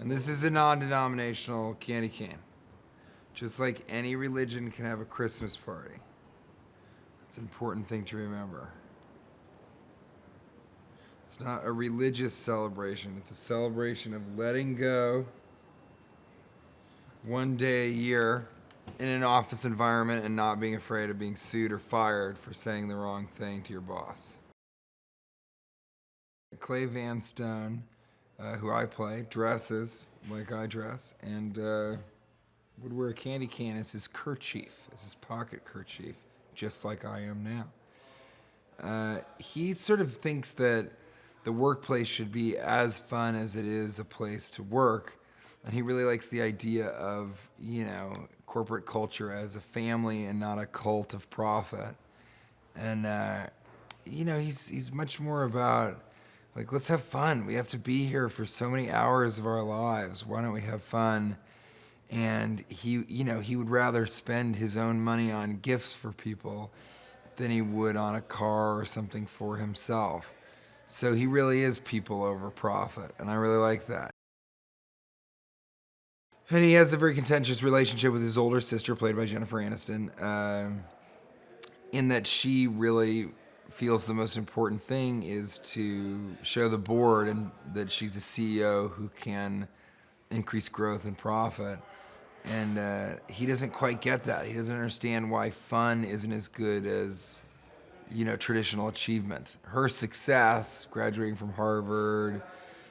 And this is a non-denominational candy cane. Just like any religion can have a Christmas party. It's an important thing to remember. It's not a religious celebration. It's a celebration of letting go one day a year in an office environment and not being afraid of being sued or fired for saying the wrong thing to your boss. Clay Van Stone, who I play, dresses like I dress and would wear a candy cane as his kerchief, as his pocket kerchief, just like I am now. He sort of thinks that the workplace should be as fun as it is a place to work. And he really likes the idea of, corporate culture as a family and not a cult of profit. And, he's much more about, like, let's have fun. We have to be here for so many hours of our lives. Why don't we have fun? And he would rather spend his own money on gifts for people than he would on a car or something for himself. So he really is people over profit, and I really like that. And he has a very contentious relationship with his older sister, played by Jennifer Aniston, in that she really feels the most important thing is to show the board and that she's a CEO who can increase growth and profit. And he doesn't quite get that. He doesn't understand why fun isn't as good as, traditional achievement. Her success, graduating from Harvard,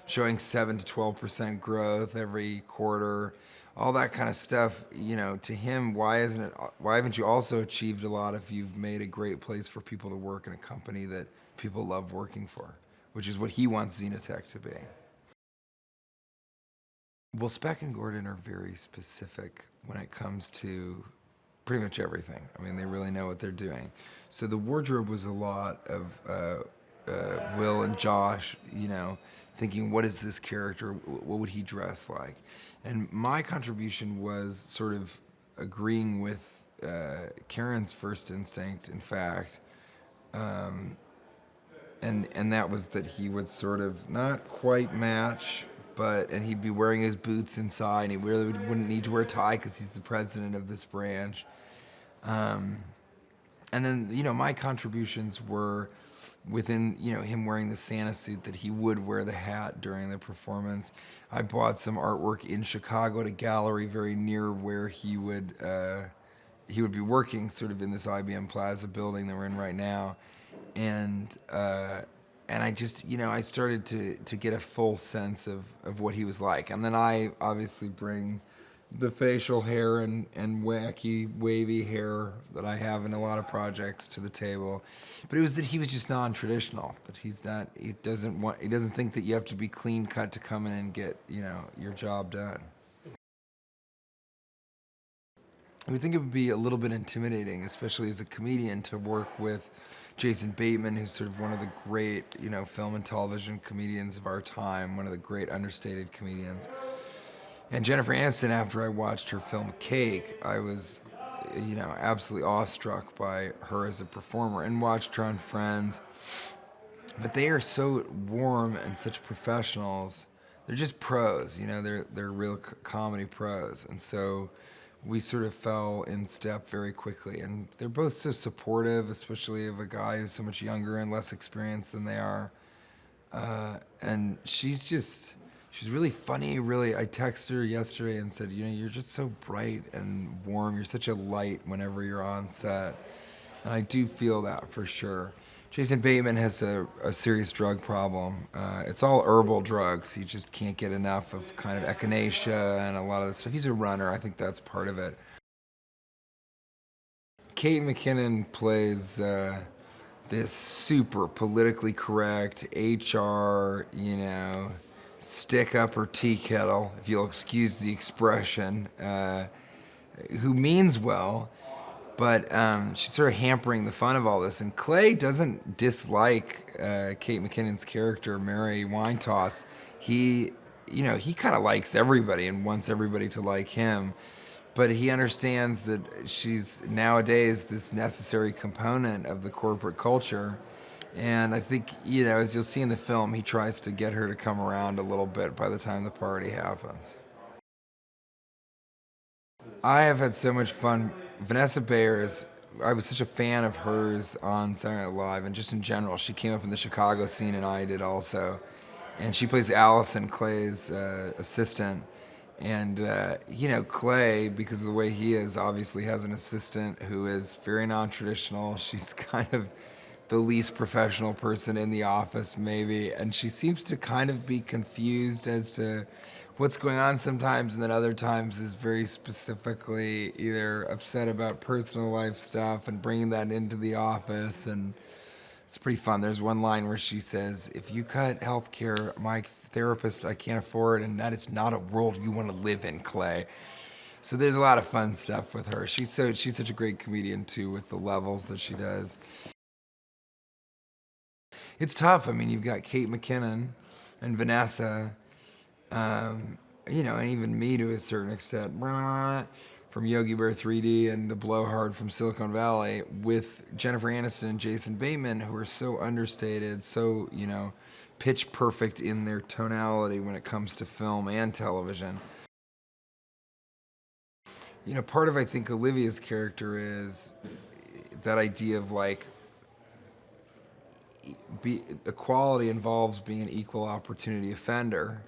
showing 7 to 12% growth every quarter, all that kind of stuff, to him, why haven't you also achieved a lot if you've made a great place for people to work in a company that people love working for, which is what he wants Xenotech to be. Well, Speck and Gordon are very specific when it comes to pretty much everything. I mean, they really know what they're doing. So the wardrobe was a lot of Will and Josh, thinking, what is this character? What would he dress like? And my contribution was sort of agreeing with Karen's first instinct, in fact. And that was that he would sort of not quite match, and he'd be wearing his boots inside, and he really wouldn't need to wear a tie because he's the president of this branch. And then, my contributions were within, him wearing the Santa suit, that he would wear the hat during the performance. I bought some artwork in Chicago at a gallery very near where he would be working, sort of in this IBM Plaza building that we're in right now. And I just, I started to get a full sense of what he was like. And then I obviously bring the facial hair and wacky, wavy hair that I have in a lot of projects to the table. But it was that he was just non-traditional, that he doesn't think that you have to be clean cut to come in and get, your job done. I would think it would be a little bit intimidating, especially as a comedian, to work with Jason Bateman, who's sort of one of the great, film and television comedians of our time, one of the great understated comedians. And Jennifer Aniston, after I watched her film Cake, I was, absolutely awestruck by her as a performer, and watched her on Friends. But they are so warm and such professionals. They're just pros, they're real comedy pros. And so we sort of fell in step very quickly. And they're both so supportive, especially of a guy who's so much younger and less experienced than they are. And she's really funny, really. I texted her yesterday and said, you're just so bright and warm. You're such a light whenever you're on set. And I do feel that for sure. Jason Bateman has a serious drug problem. It's all herbal drugs. He just can't get enough of kind of echinacea and a lot of the stuff. He's a runner. I think that's part of it. Kate McKinnon plays this super politically correct HR, stick up her tea kettle, if you'll excuse the expression, who means well, but she's sort of hampering the fun of all this. And Clay doesn't dislike Kate McKinnon's character, Mary Winetoss. He kind of likes everybody and wants everybody to like him, but he understands that she's nowadays this necessary component of the corporate culture. And I think, you know, as you'll see in the film, he tries to get her to come around a little bit by the time the party happens. I have had so much fun. Vanessa Bayers, I was such a fan of hers on Saturday Night Live and just in general. She came up in the Chicago scene and I did also. And she plays Allison, Clay's assistant. And, you know, Clay, because of the way he is, obviously has an assistant who is very non traditional. She's kind of the least professional person in the office, maybe. And she seems to kind of be confused as to what's going on sometimes, and then other times is very specifically either upset about personal life stuff and bringing that into the office. And it's pretty fun. There's one line where she says, "If you cut healthcare, my therapist, I can't afford, and that is not a world you want to live in, Clay." So there's a lot of fun stuff with her. She's such a great comedian too, with the levels that she does. It's tough. I mean, you've got Kate McKinnon and Vanessa, you know, and even me to a certain extent, from Yogi Bear 3D and the Blowhard from Silicon Valley, with Jennifer Aniston and Jason Bateman, who are so understated, so, you know, pitch perfect in their tonality when it comes to film and television. You know, part of, I think, Olivia's character is that idea of like, equality involves being an equal opportunity offender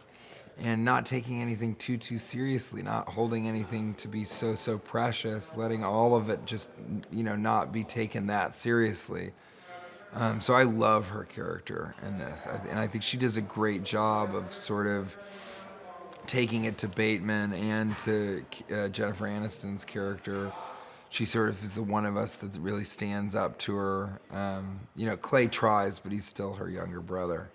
and not taking anything too seriously, not holding anything to be so precious, letting all of it just, you know, not be taken that seriously. So I love her character in this, and I think she does a great job of sort of taking it to Bateman and to Jennifer Aniston's character. She sort of is the one of us that really stands up to her. You know, Clay tries, but he's still her younger brother.